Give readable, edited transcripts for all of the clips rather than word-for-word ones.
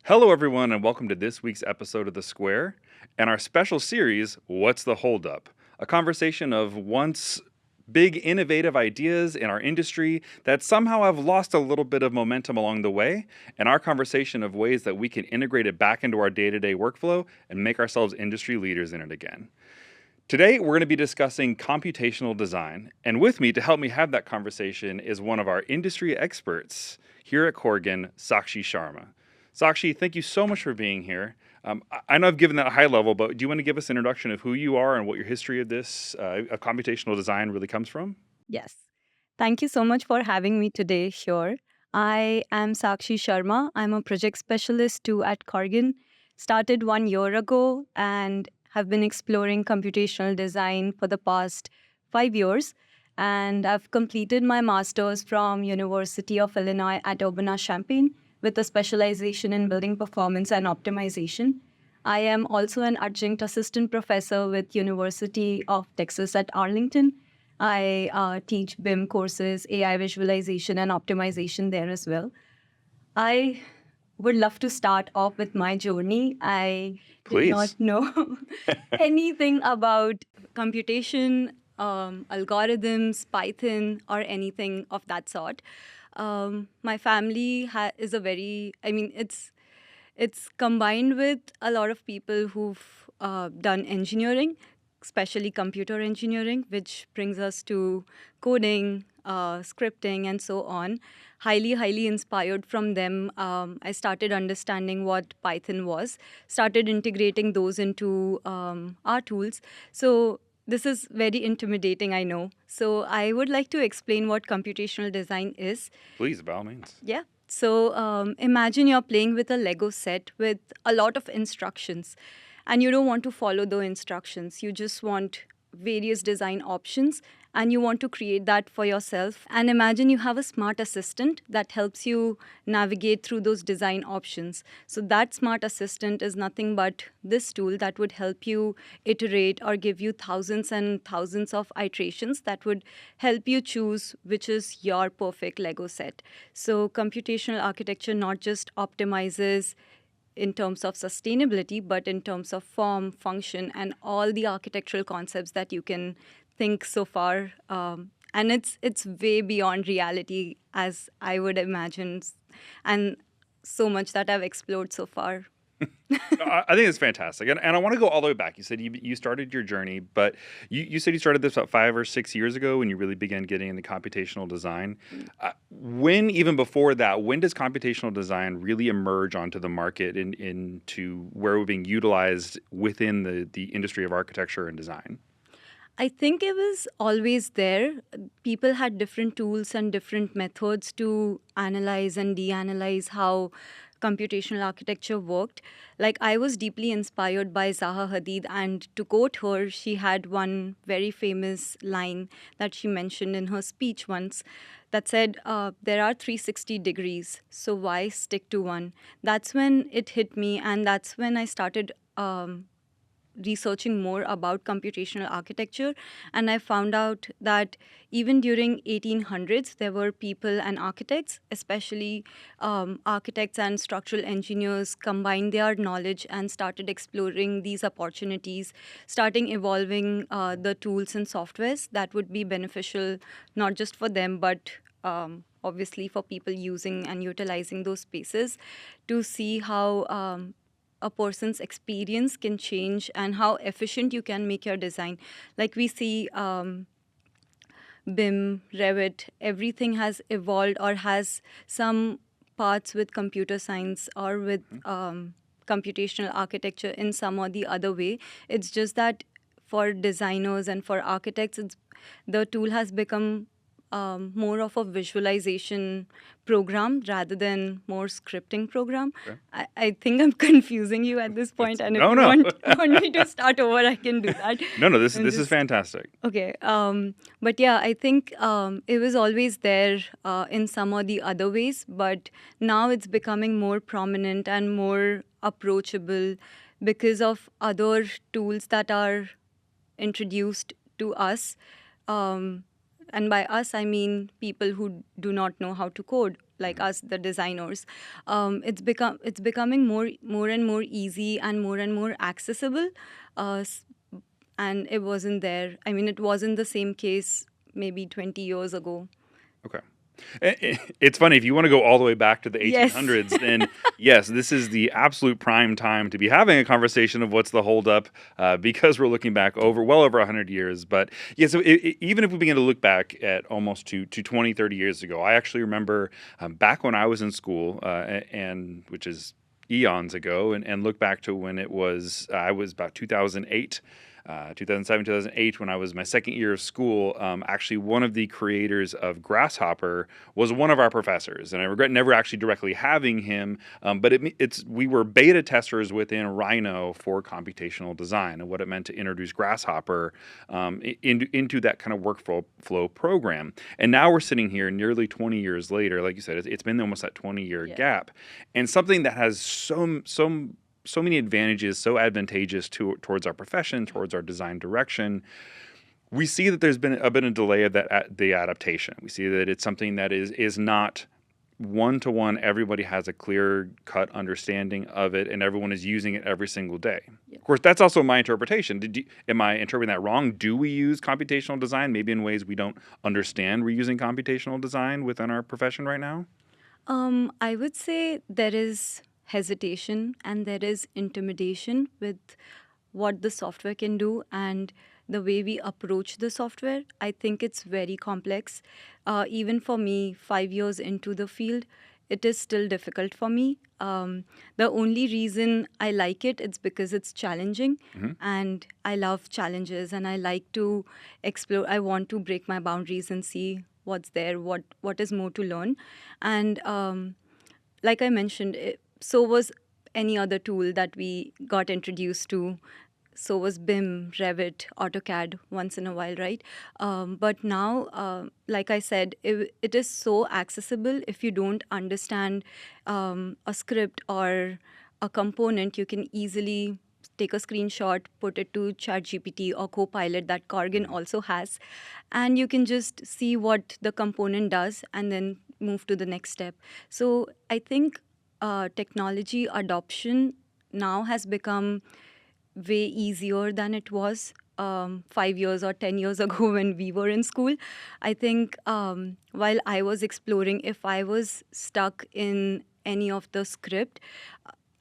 Hello, everyone, and welcome to this week's episode of The Square and our special series, What's the Holdup? A conversation of once big innovative ideas in our industry that somehow have lost a little bit of momentum along the way, and our conversation of ways that we can integrate it back into our day-to-day workflow and make ourselves industry leaders in it again. Today, we're going to be discussing computational design, and with me to help me have that conversation is one of our industry experts here at Corgan, Sakshi Sharma. Sakshi, thank you so much for being here. I know I've given that a high level, but do you want to give us an introduction of who you are and what your history of this of computational design really comes from? Yes. Thank you so much for having me today, Sure. I am Sakshi Sharma. I'm a project specialist too at Corgan. Started 1 year ago and have been exploring computational design for the past 5 years. And I've completed my master's from University of Illinois at Urbana-Champaign with a specialization in building performance and optimization. I am also an adjunct assistant professor with University of Texas at Arlington. I teach BIM courses, AI visualization and optimization there as well. I would love to start off with my journey. I did not Please. know anything about computation, algorithms, Python, or anything of that sort. My family is a very, I mean, it's combined with a lot of people who've done engineering, especially computer engineering, which brings us to coding, scripting, and so on. Highly inspired from them, I started understanding what Python was, started integrating those into our tools. So this is very intimidating, I know. So I would like to explain what computational design is. Please, by all means. Yeah. So imagine you're playing with a Lego set with a lot of instructions, and you don't want to follow the instructions. You just want various design options, and you want to create that for yourself. And imagine you have a smart assistant that helps you navigate through those design options. So that smart assistant is nothing but this tool that would help you iterate or give you thousands and thousands of iterations that would help you choose which is your perfect Lego set. So computational architecture not just optimizes in terms of sustainability, but in terms of form, function, and all the architectural concepts that you can think so far. And it's way beyond reality, as I would imagine, and so much that I've explored so far. I think it's fantastic. And I want to go all the way back. You said you started your journey, but you said you started this about 5 or 6 years ago when you really began getting into computational design. When, even before that, when does computational design really emerge onto the market into where we're being utilized within the industry of architecture and design? I think it was always there. People had different tools and different methods to analyze and de-analyze how computational architecture worked. Like I was deeply inspired by Zaha Hadid, and to quote her, she had one very famous line that she mentioned in her speech once that said, there are 360 degrees, so why stick to one? That's when it hit me, and that's when I started researching more about computational architecture, and I found out that even during 1800s there were people and architects, especially architects and structural engineers, combined their knowledge and started exploring these opportunities, starting evolving the tools and softwares that would be beneficial not just for them but obviously for people using and utilizing those spaces, to see how a person's experience can change and how efficient you can make your design. Like we see BIM, Revit, everything has evolved or has some parts with computer science or with computational architecture in some or the other way. It's just that for designers and for architects, the tool has become more of a visualization program rather than more scripting program. Okay. I think I'm confusing you at this point, and if No, you no. want me to start over, I can do that. No. This And this is just fantastic. okay. But yeah, I think it was always there in some or the other ways, but now it's becoming more prominent and more approachable because of other tools that are introduced to us. Um, and by us, I mean people who do not know how to code. like us, the designers. It's becoming more and more easy and more accessible. S- and it wasn't there. I mean, it wasn't the same case maybe 20 years ago. Okay. It's funny, if you want to go all the way back to the Yes. 1800s, then yes, this is the absolute prime time to be having a conversation of what's the holdup, because we're looking back well over 100 years. But yeah, so even if we begin to look back at almost to 20, 30 years ago, I actually remember back when I was in school, and which is eons ago, and look back to when I was about 2008. 2007, 2008, when I was my second year of school, actually one of the creators of Grasshopper was one of our professors, and I regret never actually directly having him. But we were beta testers within Rhino for computational design, and what it meant to introduce Grasshopper into that kind of workflow program. And now we're sitting here nearly 20 years later. Like you said, it's been almost that 20-year Yeah. gap, and something that has so many advantages, so advantageous towards our profession, towards our design direction. We see that there's been a delay of the adaptation. We see that it's something that is not one-to-one. Everybody has a clear-cut understanding of it, and everyone is using it every single day. Yeah. Of course, that's also my interpretation. Am I interpreting that wrong? Do we use computational design maybe in ways we don't understand we're using computational design within our profession right now? I would say there is hesitation and there is intimidation with what the software can do and the way we approach the software. I think it's very complex. Even for me, 5 years into the field, it is still difficult for me. The only reason I like it is because it's challenging, and I love challenges, and I like to explore. I want to break my boundaries and see what's there, what is more to learn. And like I mentioned, so was any other tool that we got introduced to. So was BIM, Revit, AutoCAD once in a while, right? But now, like I said, it is so accessible. If you don't understand a script or a component, you can easily take a screenshot, put it to ChatGPT or Copilot that Corgan also has, and you can just see what the component does and then move to the next step. So I think technology adoption now has become way easier than it was 5 years or 10 years ago when we were in school. I think while I was exploring, if I was stuck in any of the script,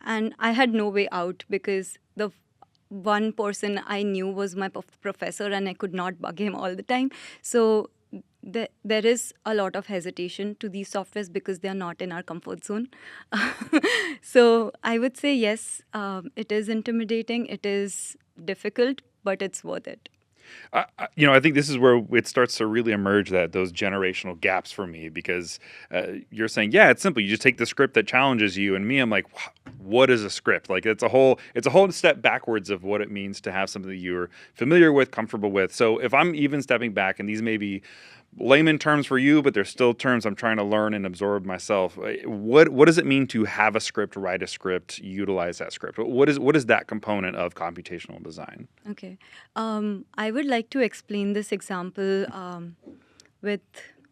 and I had no way out because the one person I knew was my professor and I could not bug him all the time. So there is a lot of hesitation to these softwares because they are not in our comfort zone. So I would say yes, it is intimidating, it is difficult, but it's worth it. I think this is where it starts to really emerge that those generational gaps for me, because you're saying, yeah, it's simple. You just take the script that challenges you, and me, I'm like, what is a script? Like it's a whole step backwards of what it means to have something that you're familiar with, comfortable with. So if I'm even stepping back, and these may be layman terms for you, but they're still terms I'm trying to learn and absorb myself. What does it mean to have a script, write a script, utilize that script? What is that component of computational design? Okay. I would like to explain this example with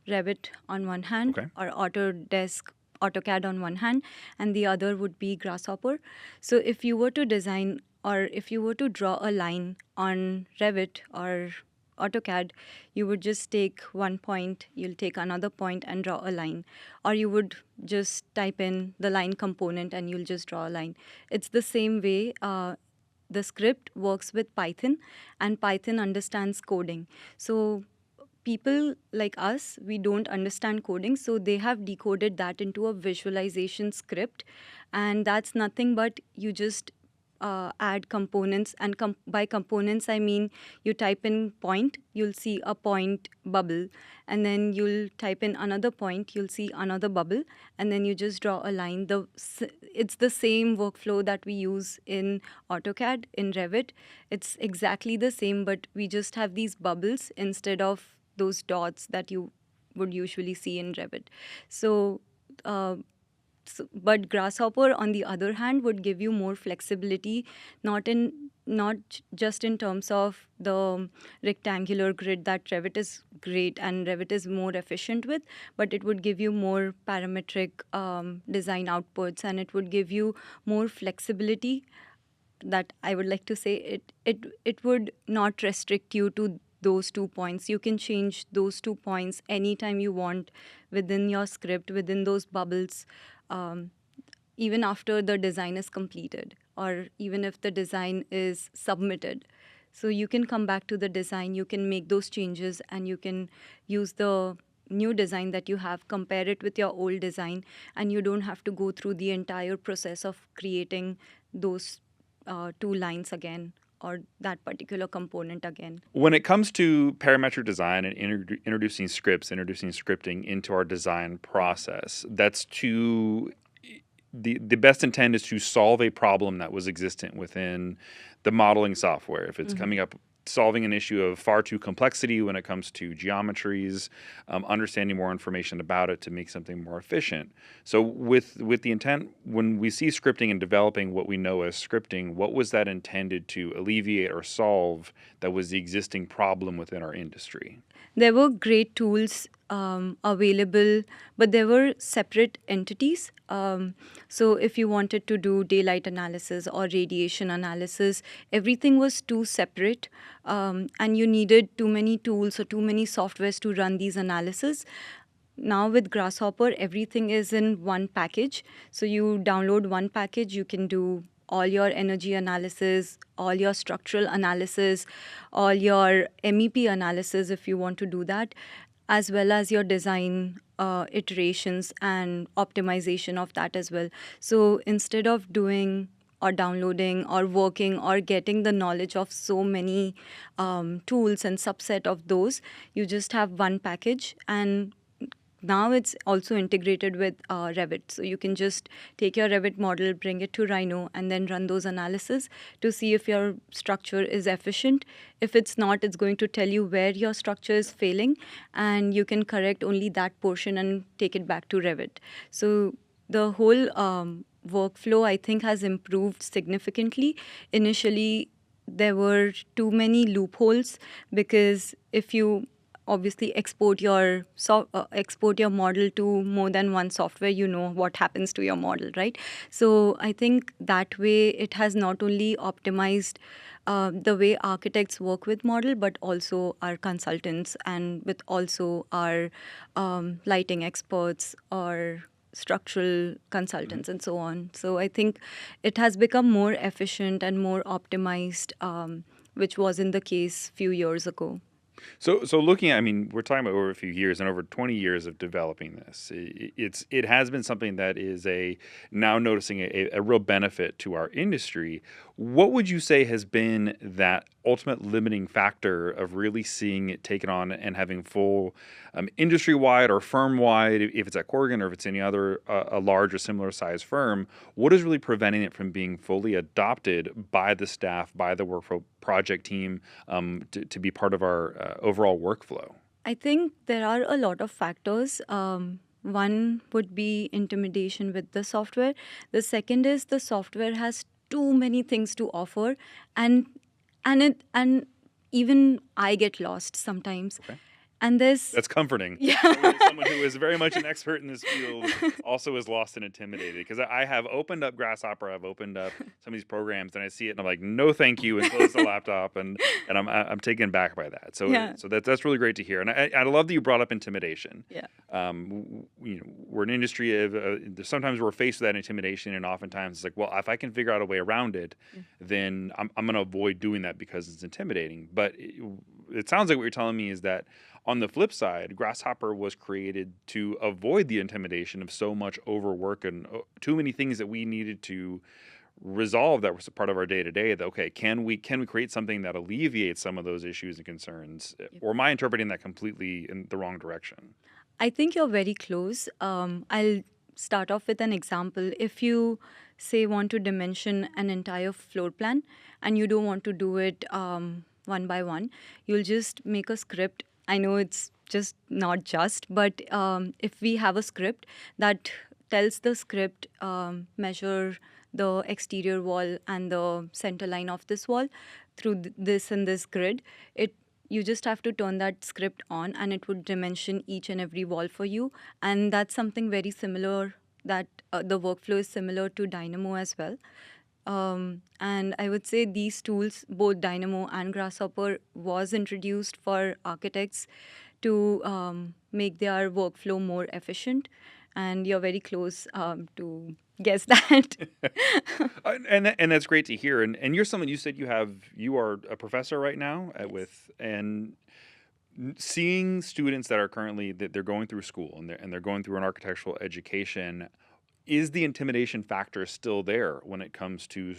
Revit on one hand, Okay. or AutoCAD on one hand, and the other would be Grasshopper. So if you were to design or if you were to draw a line on Revit or AutoCAD, you would just take one point, you'll take another point and draw a line. Or you would just type in the line component and you'll just draw a line. It's the same way. The script works with Python, and Python understands coding. So people like us, we don't understand coding, so they have decoded that into a visualization script, and that's nothing but you just add components, and by components I mean you type in point, you'll see a point bubble, and then you'll type in another point, you'll see another bubble, and then you just draw a line. It's the same workflow that we use in AutoCAD, in Revit. It's exactly the same, but we just have these bubbles instead of those dots that you would usually see in Revit. So uh, but Grasshopper, on the other hand, would give you more flexibility, not in not just in terms of the rectangular grid that Revit is great and Revit is more efficient with, but it would give you more parametric design outputs, and it would give you more flexibility. That I would like to say, it would not restrict you to those 2 points. You can change those 2 points anytime you want within your script, within those bubbles, um, even after the design is completed, or even if the design is submitted. So you can come back to the design, you can make those changes, and you can use the new design that you have, compare it with your old design, and you don't have to go through the entire process of creating those two lines again, or that particular component again. When it comes to parametric design and introducing scripts, introducing scripting into our design process, that's to the best intent is to solve a problem that was existent within the modeling software. If it's coming up, solving an issue of far too complexity when it comes to geometries, understanding more information about it to make something more efficient. So with the intent, when we see scripting and developing what we know as scripting, what was that intended to alleviate or solve that was the existing problem within our industry? There were great tools available, but there were separate entities. So if you wanted to do daylight analysis or radiation analysis, everything was too separate, and you needed too many tools or too many softwares to run these analyses. Now with Grasshopper, everything is in one package. So you download one package, you can do all your energy analysis, all your structural analysis, all your MEP analysis if you want to do that, as well as your design iterations and optimization of that as well. So instead of doing or downloading or working or getting the knowledge of so many tools and subset of those, you just have one package, and now it's also integrated with Revit. So you can just take your Revit model, bring it to Rhino, and then run those analysis to see if your structure is efficient. If it's not, it's going to tell you where your structure is failing, and you can correct only that portion and take it back to Revit. So the whole workflow, I think, has improved significantly. Initially, there were too many loopholes, because if you obviously export your model to more than one software, you know what happens to your model, right? So I think that way it has not only optimized the way architects work with model, but also our consultants, and with also our lighting experts or structural consultants and so on. So I think it has become more efficient and more optimized, which wasn't the case few years ago. So looking at, I mean, we're talking about over a few years and over 20 years of developing this. It has been something that is now noticing a real benefit to our industry. What would you say has been that ultimate limiting factor of really seeing it taken on and having full industry-wide or firm-wide, if it's at Corgan or if it's any other a large or similar size firm, what is really preventing it from being fully adopted by the staff, by the workflow project team, to be part of our overall workflow? I think there are a lot of factors. One would be intimidation with the software. The second is the software has too many things to offer, and and even I get lost sometimes. Okay. And That's comforting. Yeah. Someone who is very much an expert in this field also is lost and intimidated, because I have opened up Grasshopper, I've opened up some of these programs, and I see it and I'm like, no, thank you, and close the laptop, and I'm taken back by that. So Yeah. so that's really great to hear, and I love that you brought up intimidation. Yeah. We're an industry of sometimes we're faced with that intimidation, and oftentimes it's like, well, if I can figure out a way around it, then I'm going to avoid doing that because it's intimidating. But it sounds like what you're telling me is that on the flip side, Grasshopper was created to avoid the intimidation of so much overwork and too many things that we needed to resolve that was a part of our day-to-day. That, okay, can we create something that alleviates some of those issues and concerns? Or am I interpreting that completely in the wrong direction? I think you're very close. I'll start off with an example. If you, say, want to dimension an entire floor plan and you don't want to do it one by one, you'll just make a script. I know it's just not just, but if we have a script that tells the script measure the exterior wall and the center line of this wall through this and this grid. It You just have to turn that script on and it would dimension each and every wall for you. And that's something very similar, that the workflow is similar to Dynamo as well. And I would say these tools, both Dynamo and Grasshopper, was introduced for architects to make their workflow more efficient. And you're very close to guess that. And that's great to hear. And you're someone, you said you are a professor right now and seeing students that are currently that they're going through school and they're going through an architectural education. Is the intimidation factor still there when it comes to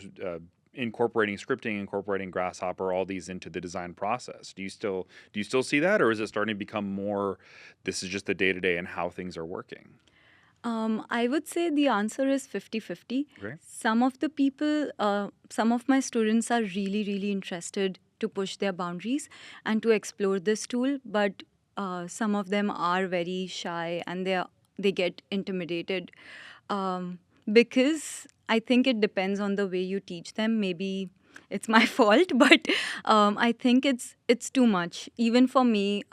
incorporating scripting, incorporating Grasshopper, all these into the design process? Do you still see that, or is it starting to become more, this is just the day-to-day and how things are working? I would say the answer is 50-50. Okay. Some of the people, some of my students are really, really interested to push their boundaries and to explore this tool, but some of them are very shy and they get intimidated because I think it depends on the way you teach them. Maybe it's my fault, but I think it's too much. Even for me,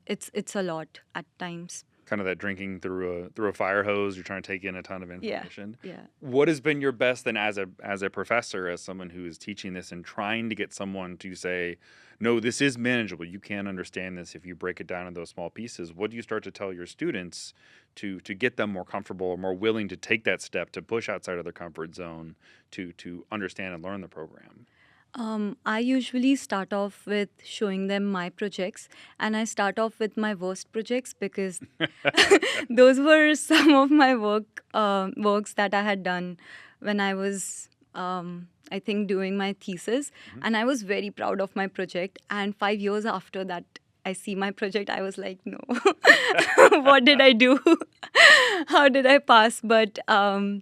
it's a lot at times. Kind of that drinking through a fire hose. You're trying to take in a ton of Yeah, information. yeah. What has been your best then as a professor, as someone who is teaching this and trying to get someone to say, no, this is manageable. You can understand this if you break it down in those small pieces. What do you start to tell your students to get them more comfortable or more willing to take that step to push outside of their comfort zone to understand and learn the program? I usually start off with showing them my projects, and I start off with my worst projects because those were some of my works that I had done when I was, I think, doing my thesis, and I was very proud of my project. And 5 years after that, I see my project, I was like, no, what did I do? How did I pass? But I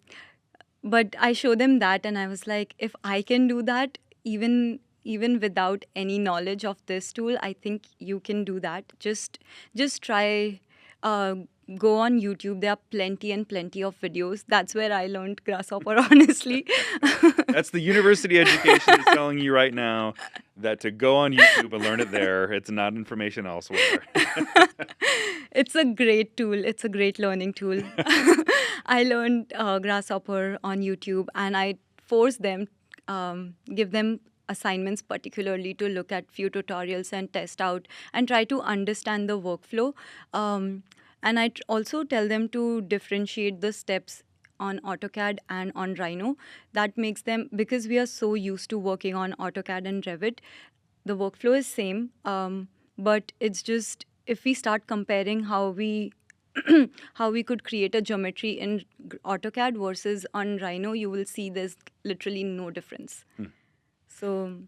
show them that, and I was like, if I can do that, even without any knowledge of this tool, I think you can do that. Just try. Go on YouTube. There are plenty and plenty of videos. That's where I learned Grasshopper, honestly. That's the university education is telling you right now, that to go on YouTube and learn it there. It's not information elsewhere. It's a great tool. It's a great learning tool. I learned Grasshopper on YouTube, and I force them, give them assignments particularly to look at few tutorials and test out and try to understand the workflow. And I also tell them to differentiate the steps on AutoCAD and on Rhino. That makes them, because we are so used to working on AutoCAD and Revit, the workflow is same, but it's just if we start comparing how we how we could create a geometry in AutoCAD versus on Rhino, you will see there's literally no difference. So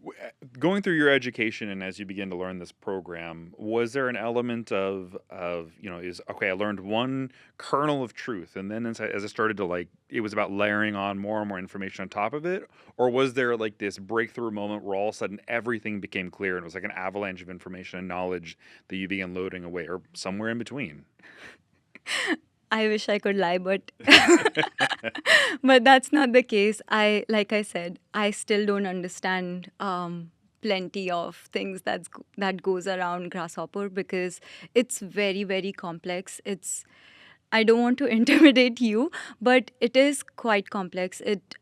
Going through your education and as you begin to learn this program, was there an element of is okay, I learned one kernel of truth, and then as I started to it was about layering on more and more information on top of it, or was there like this breakthrough moment where all of a sudden everything became clear and it was like an avalanche of information and knowledge that you began loading away, or somewhere in between? I wish I could lie, but but that's not the case. Like I said, I still don't understand plenty of things that goes around Grasshopper because it's very, very complex. I don't want to intimidate you, but it is quite complex.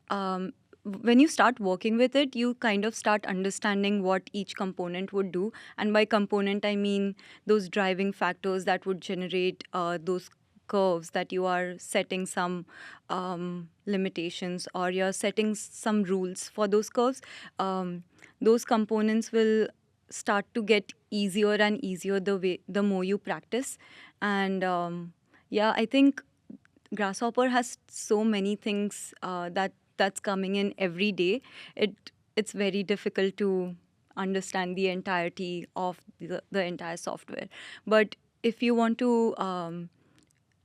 When you start working with it, you kind of start understanding what each component would do. And by component, I mean those driving factors that would generate those curves, that you are setting some limitations or you're setting some rules for those curves. Those components will start to get easier and easier the more you practice. And I think Grasshopper has so many things that's coming in every day. It's very difficult to understand the entirety of the entire software. But if you want to,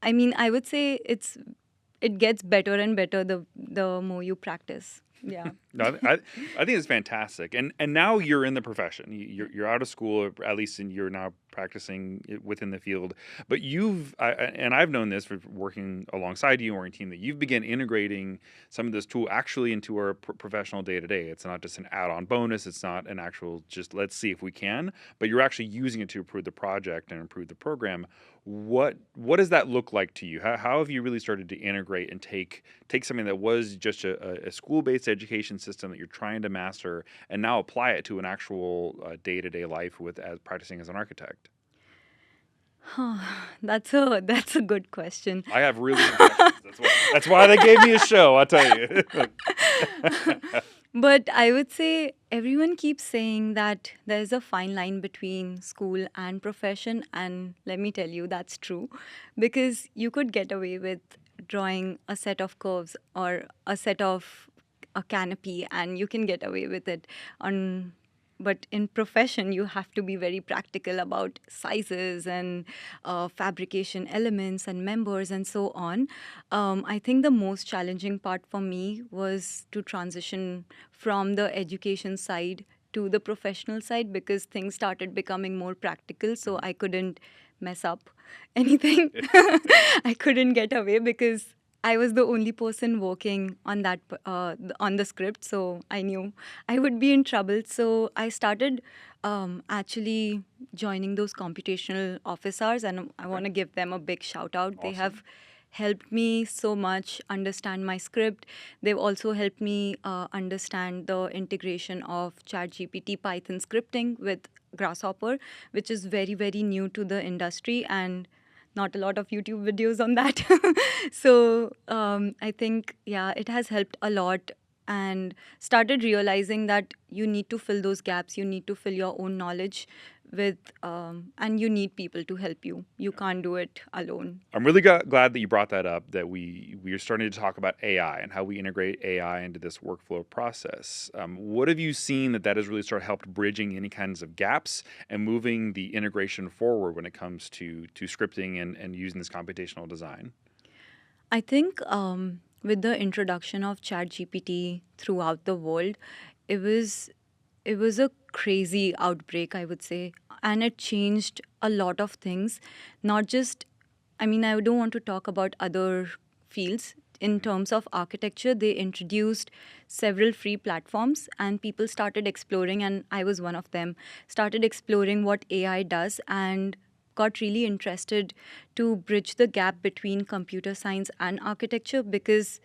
I would say it gets better and better the more you practice. Yeah. No, I think it's fantastic, and now you're in the profession. You're out of school, or at least you're now practicing within the field. But and I've known this for working alongside you or in team, that you've begun integrating some of this tool actually into our professional day to day. It's not just an add-on bonus. It's not an actual just let's see if we can, but you're actually using it to improve the project and improve the program. What does that look like to you? How have you really started to integrate and take something that was just a school-based education system that you're trying to master and now apply it to an actual day-to-day life as practicing as an architect? That's a good question. I have really good questions. That's why they gave me a show, I'll tell you. But I would say everyone keeps saying that there's a fine line between school and profession. And let me tell you, that's true. Because you could get away with drawing a set of curves or a set of a canopy, and you can get away with it on. But in profession, you have to be very practical about sizes and fabrication elements and members and so on. I think the most challenging part for me was to transition from the education side to the professional side, because things started becoming more practical. So I couldn't mess up anything. I couldn't get away because I was the only person working on on the script, so I knew I would be in trouble. So I started actually joining those computational office hours, and I want to give them a big shout out. They Awesome. have helped me so much understand my script. They've also helped me understand the integration of ChatGPT Python scripting with Grasshopper, which is very, very new to the industry, and not a lot of YouTube videos on that. So I think, yeah, it has helped a lot, and started realizing that you need to fill those gaps. You need to fill your own knowledge with, and you need people to help you. You can't do it alone. I'm really glad that you brought that up, that we are starting to talk about AI and how we integrate AI into this workflow process. What have you seen that has really started helped bridging any kinds of gaps and moving the integration forward when it comes to scripting and using this computational design? I think with the introduction of ChatGPT throughout the world, it was it was a crazy outbreak, I would say, and it changed a lot of things. Not just, I mean, I don't want to talk about other fields. In terms of architecture, they introduced several free platforms, and people started exploring, and I was one of them, started exploring what AI does, and got really interested to bridge the gap between computer science and architecture, because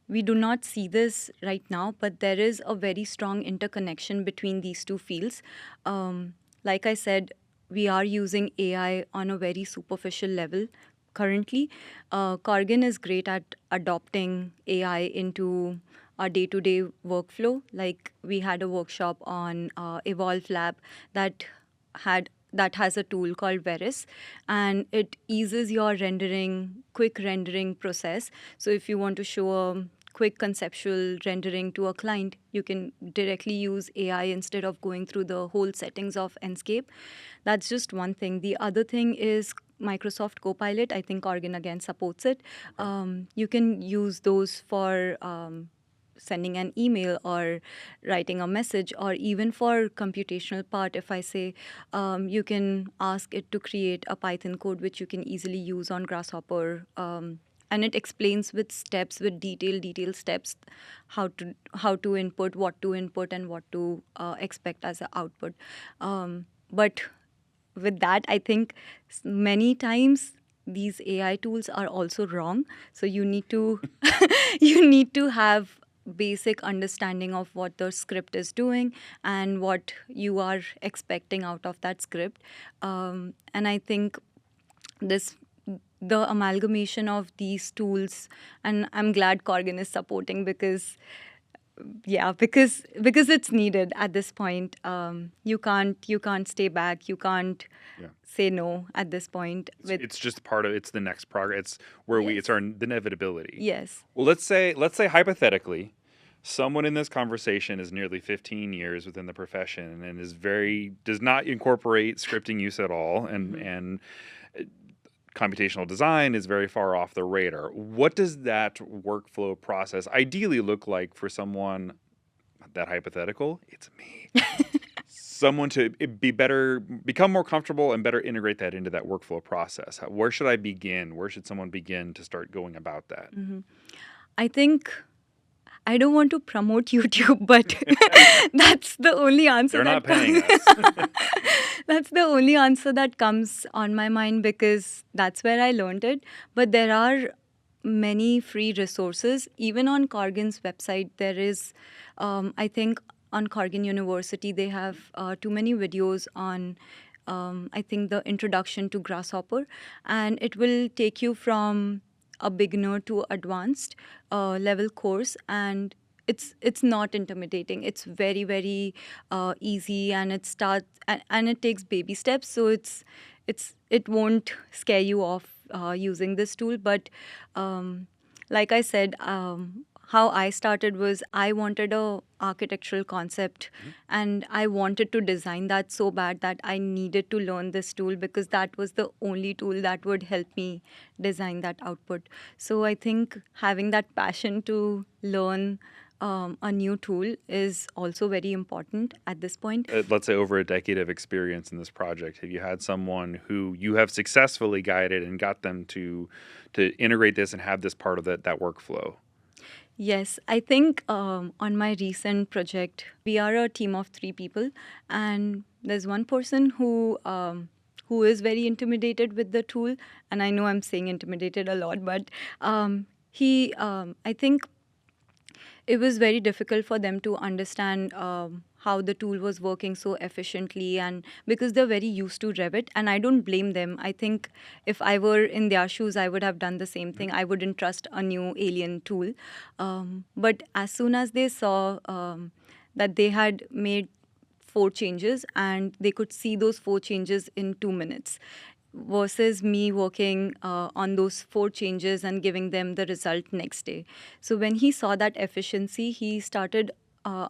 we do not see this right now, but there is a very strong interconnection between these two fields. Like I said, we are using AI on a very superficial level currently. Corgan is great at adopting AI into our day-to-day workflow. Like, we had a workshop on Evolve Lab that has a tool called Veris, and it eases your quick rendering process. So if you want to show a quick conceptual rendering to a client, you can directly use AI instead of going through the whole settings of Enscape. That's just one thing. The other thing is Microsoft Copilot. I think Corgan again supports it. You can use those for sending an email or writing a message, or even for computational part. If I say, you can ask it to create a Python code which you can easily use on Grasshopper, and it explains with steps, with detailed steps, how to input, what to input, and what to expect as an output. But with that, I think many times these AI tools are also wrong. So you need to you need to have basic understanding of what the script is doing and what you are expecting out of that script. And I think this the amalgamation of these tools, and I'm glad Corgan is supporting, because yeah, because it's needed at this point. You can't stay back. You can't Yeah. say no at this point. It's just part of it's the next progress. It's where Yes. it's our the inevitability. Yes. Well, let's say hypothetically, someone in this conversation is nearly 15 years within the profession and does not incorporate scripting use at all, and computational design is very far off the radar. What does that workflow process ideally look like for someone, that hypothetical, it's me, someone to become more comfortable and better integrate that into that workflow process? Where should I begin? Where should someone begin to start going about that? I think I don't want to promote YouTube, but that's the only answer They're not that paying comes. us. That's the only answer that comes on my mind because that's where I learned it. But there are many free resources. Even on Corgan's website, there is, I think, on Corgan University, they have too many videos on, I think, the introduction to Grasshopper, and it will take you from a beginner to advanced level course, and it's not intimidating. It's very very easy, and and it takes baby steps, so it won't scare you off using this tool. But like I said, how I started was I wanted a architectural concept, and I wanted to design that so bad that I needed to learn this tool because that was the only tool that would help me design that output. So I think having that passion to learn a new tool is also very important at this point. Let's say over a decade of experience in this project, have you had someone who you have successfully guided and got them to integrate this and have this part of that workflow? Yes, I think on my recent project, we are a team of 3 people, and there's one person who is very intimidated with the tool, and I know I'm saying intimidated a lot, but I think it was very difficult for them to understand how the tool was working so efficiently, and because they're very used to Revit, and I don't blame them. I think if I were in their shoes, I would have done the same thing. I wouldn't trust a new alien tool. But as soon as they saw that they had made 4 changes and they could see those 4 changes in 2 minutes, versus me working on those 4 changes and giving them the result next day. So when he saw that efficiency, he started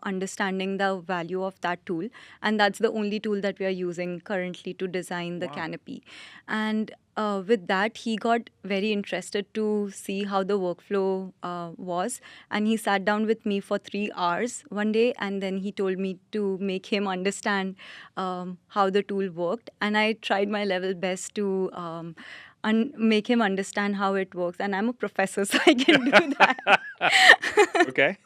understanding the value of that tool. And that's the only tool that we are using currently to design the canopy. And with that, he got very interested to see how the workflow was. And he sat down with me for 3 hours one day, and then he told me to make him understand how the tool worked. And I tried my level best to make him understand how it works. And I'm a professor, so I can do that. Okay.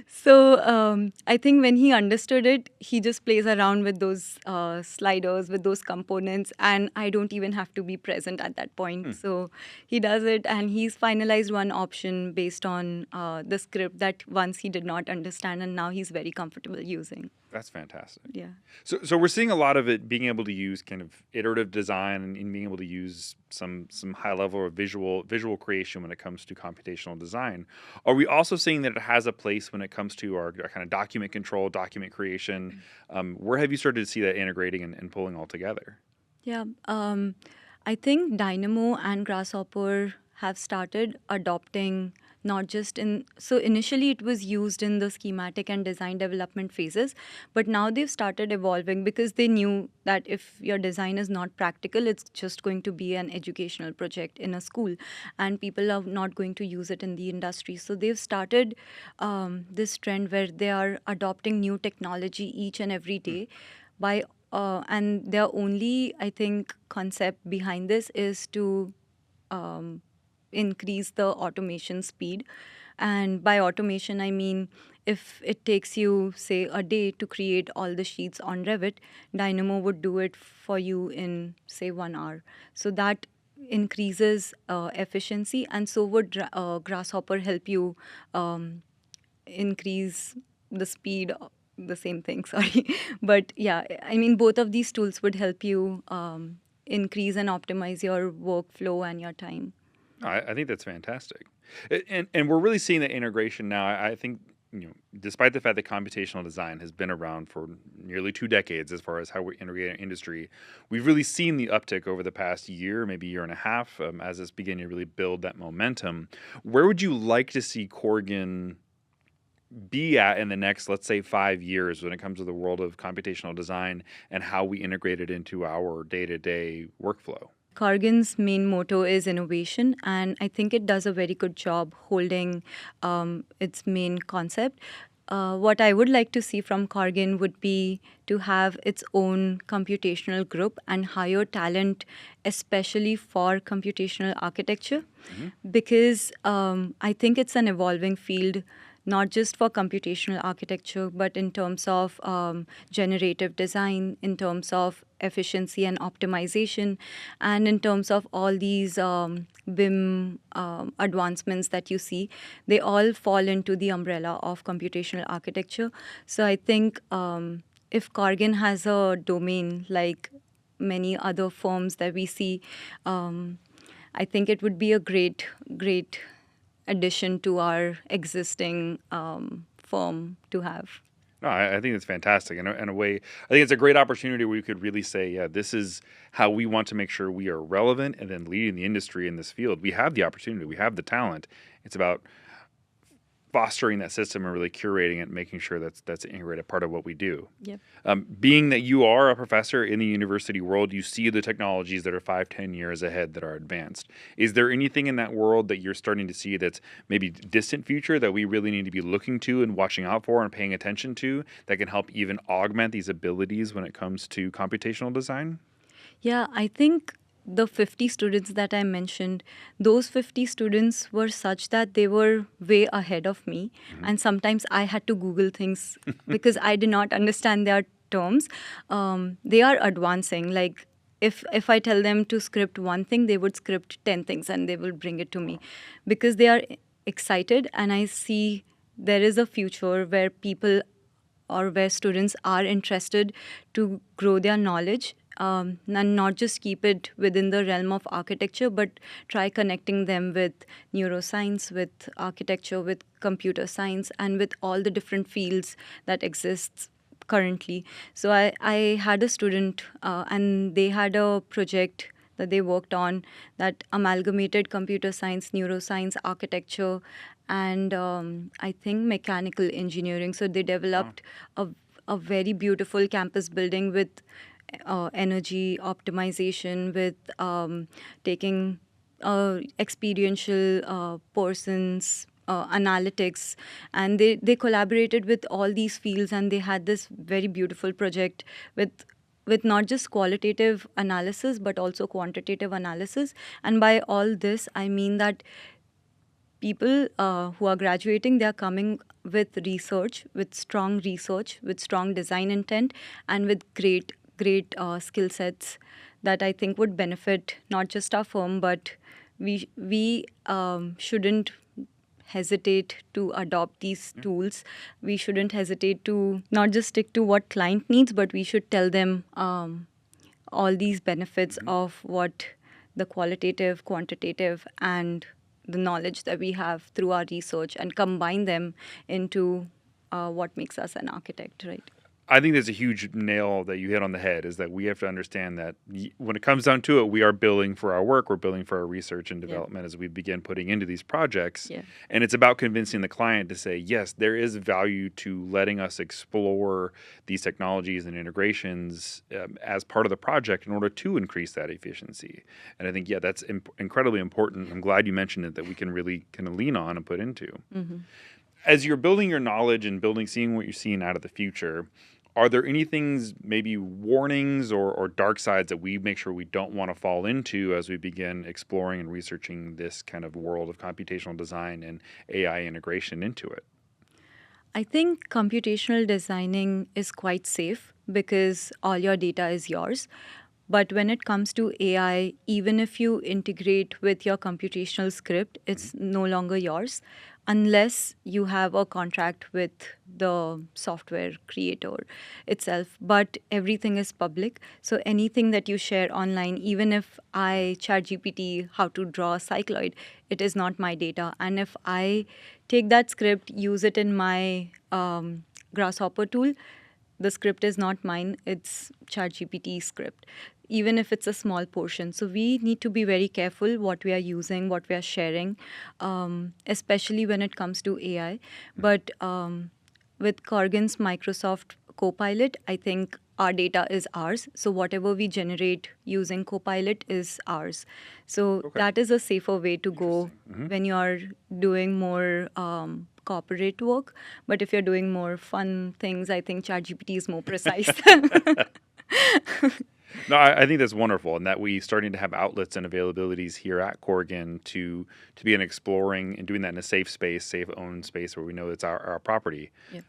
So I think when he understood it, he just plays around with those sliders, with those components, and I don't even have to be present at that point. So he does it, and he's finalized one option based on the script that once he did not understand, and now he's very comfortable using. That's fantastic. Yeah. So we're seeing a lot of it being able to use kind of iterative design and being able to use some high level of visual creation when it comes to computational design. Are we also seeing that it has a place when it comes to our kind of document control, document creation? Where have you started to see that integrating and pulling all together? Yeah. I think Dynamo and Grasshopper have started adopting not just so initially it was used in the schematic and design development phases, but now they've started evolving because they knew that if your design is not practical, it's just going to be an educational project in a school, and people are not going to use it in the industry. So they've started this trend where they are adopting new technology each and every day and their only, I think, concept behind this is to increase the automation speed. And by automation, I mean if it takes you, say, a day to create all the sheets on Revit, Dynamo would do it for you in, say, 1 hour. So that increases efficiency, and so would Grasshopper help you increase the speed. The same thing, sorry. But yeah, I mean, both of these tools would help you increase and optimize your workflow and your time. I think that's fantastic. And we're really seeing that integration now. I think, despite the fact that computational design has been around for nearly 2 decades as far as how we integrate our industry, we've really seen the uptick over the past year, maybe year and a half, as it's beginning to really build that momentum. Where would you like to see Corgan be at in the next, let's say, 5 years when it comes to the world of computational design and how we integrate it into our day-to-day workflow? Corgan's main motto is innovation, and I think it does a very good job holding its main concept. What I would like to see from Corgan would be to have its own computational group and hire talent, especially for computational architecture, because I think it's an evolving field, not just for computational architecture, but in terms of generative design, in terms of efficiency and optimization, and in terms of all these BIM advancements that you see, they all fall into the umbrella of computational architecture. So I think if Corgan has a domain like many other firms that we see, I think it would be a great addition to our existing firm to have. No, I think it's fantastic. In a way, I think it's a great opportunity where you could really say, yeah, this is how we want to make sure we are relevant and then leading the industry in this field. We have the opportunity, we have the talent. It's about fostering that system and really curating it and making sure that's an integrated part of what we do. Yep. Being that you are a professor in the university world, you see the technologies that are 5-10 years ahead that are advanced. Is there anything in that world that you're starting to see that's maybe distant future that we really need to be looking to and watching out for and paying attention to that can help even augment these abilities when it comes to computational design? Yeah, I think the 50 students that I mentioned, those 50 students were such that they were way ahead of me. And sometimes I had to Google things because I did not understand their terms. They are advancing. Like if I tell them to script one thing, they would script 10 things and they will bring it to me because they are excited. And I see there is a future where people or where students are interested to grow their knowledge, and not just keep it within the realm of architecture, but try connecting them with neuroscience, with architecture, with computer science, and with all the different fields that exists currently. So I had a student, and they had a project that they worked on that amalgamated computer science, neuroscience, architecture, and I think mechanical engineering. So they developed a very beautiful campus building with energy optimization, with taking experiential persons analytics, and they collaborated with all these fields, and they had this very beautiful project with not just qualitative analysis but also quantitative analysis. And by all this I mean that people who are graduating, they are coming with research, with strong research, with strong design intent, and with great skill sets that I think would benefit not just our firm, but we shouldn't hesitate to adopt these tools. We shouldn't hesitate to not just stick to what client needs, but we should tell them all these benefits of what the qualitative, quantitative, and the knowledge that we have through our research, and combine them into what makes us an architect, right? I think there's a huge nail that you hit on the head, is that we have to understand that when it comes down to it, we are billing for our work, we're billing for our research and development as we begin putting into these projects. Yeah. And it's about convincing the client to say, yes, there is value to letting us explore these technologies and integrations as part of the project in order to increase that efficiency. And I think, yeah, that's incredibly important. I'm glad you mentioned it, that we can really kind of lean on and put into. As you're building your knowledge and seeing what you're seeing out of the future, are there any things, maybe warnings or dark sides that we make sure we don't want to fall into as we begin exploring and researching this kind of world of computational design and AI integration into it? I think computational designing is quite safe because all your data is yours. But when it comes to AI, even if you integrate with your computational script, it's no longer yours unless you have a contract with the software creator itself. But everything is public. So anything that you share online, even if I ChatGPT how to draw a cycloid, it is not my data. And if I take that script, use it in my Grasshopper tool, the script is not mine, it's ChatGPT script, even if it's a small portion. So we need to be very careful what we are using, what we are sharing, especially when it comes to AI. But with Corgan's Microsoft Copilot, I think our data is ours. So whatever we generate using Copilot is ours. So Okay. that is a safer way to go Interesting. when you are doing more corporate work. But if you're doing more fun things, I think ChatGPT is more precise. No, I think that's wonderful, and that we starting to have outlets and availabilities here at Corgan to be exploring and doing that in a safe space, safe owned space where we know it's our property. Yeah.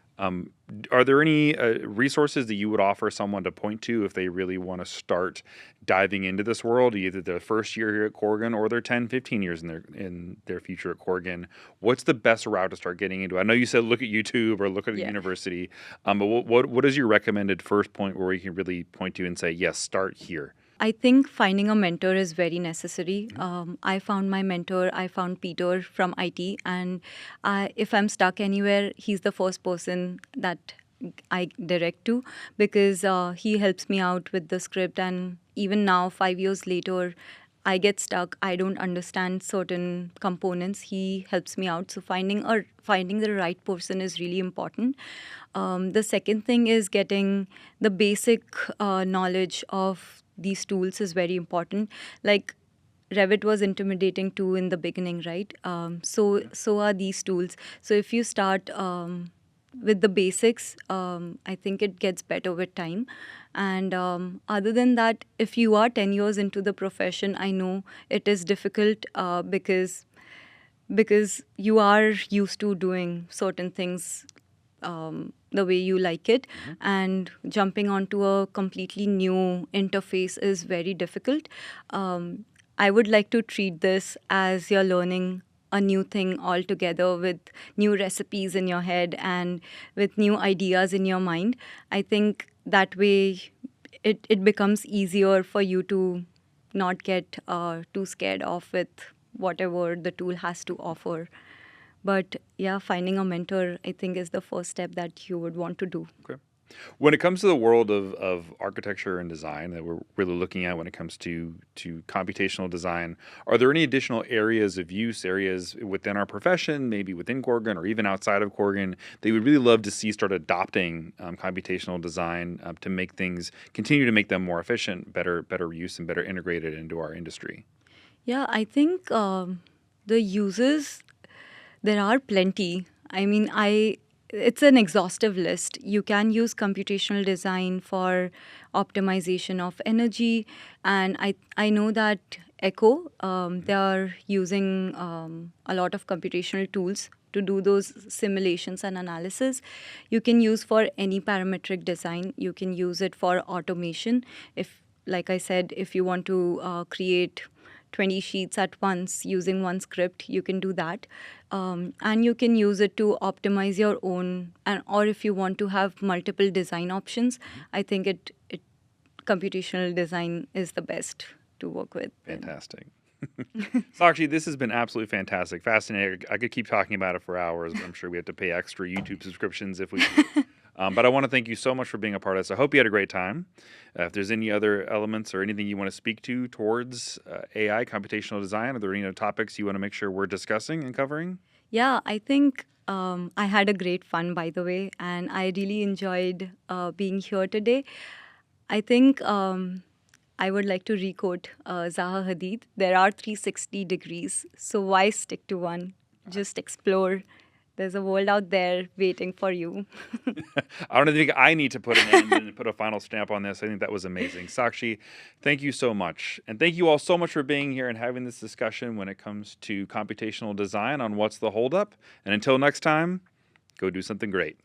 Are there any resources that you would offer someone to point to if they really want to start diving into this world, either their first year here at Corgan or their 10, 15 years in their future at Corgan? What's the best route to start getting into? I know you said look at YouTube or look at a Yeah. university, but what is your recommended first point where we can really point to and say, yes, start here? I think finding a mentor is very necessary. I found my mentor, I found Peter from IT, and if I'm stuck anywhere, he's the first person that I direct to, because he helps me out with the script. And even now, 5 years later, I get stuck. I don't understand certain components. He helps me out. So finding the right person is really important. The second thing is getting the basic knowledge of these tools is very important. Like Revit was intimidating too in the beginning, right? So are these tools. So if you start with the basics, I think it gets better with time. And other than that, if you are 10 years into the profession, I know it is difficult because you are used to doing certain things the way you like it, and jumping onto a completely new interface is very difficult. I would like to treat this as you're learning a new thing altogether, with new recipes in your head and with new ideas in your mind. I think that way it becomes easier for you to not get too scared off with whatever the tool has to offer. But yeah, finding a mentor, I think, is the first step that you would want to do. Okay. When it comes to the world of architecture and design that we're really looking at when it comes to computational design, are there any additional areas of use, areas within our profession, maybe within Corgan or even outside of Corgan, that you would really love to see start adopting computational design to make things, continue to make them more efficient, better use, and better integrated into our industry? Yeah, I think the uses, there are plenty. I mean, it's an exhaustive list. You can use computational design for optimization of energy, and I know that Echo, they are using a lot of computational tools to do those simulations and analysis. You can use for any parametric design. You can use it for automation. If, like I said, if you want to create 20 sheets at once using one script, you can do that. And you can use it to optimize your own, or if you want to have multiple design options, I think computational design is the best to work with. Fantastic. Sakshi, this has been absolutely fantastic, fascinating. I could keep talking about it for hours, but I'm sure we have to pay extra YouTube subscriptions if we do. But I want to thank you so much for being a part of this. I hope you had a great time. If there's any other elements or anything you want to speak to towards AI, computational design, are there any other topics you want to make sure we're discussing and covering? Yeah, I think I had a great fun, by the way, and I really enjoyed being here today. I think I would like to requote Zaha Hadid. There are 360 degrees, so why stick to one? Just explore. There's a world out there waiting for you. I don't think I need to put an end and put a final stamp on this. I think that was amazing. Sakshi, thank you so much. And thank you all so much for being here and having this discussion when it comes to computational design on what's the holdup. And until next time, go do something great.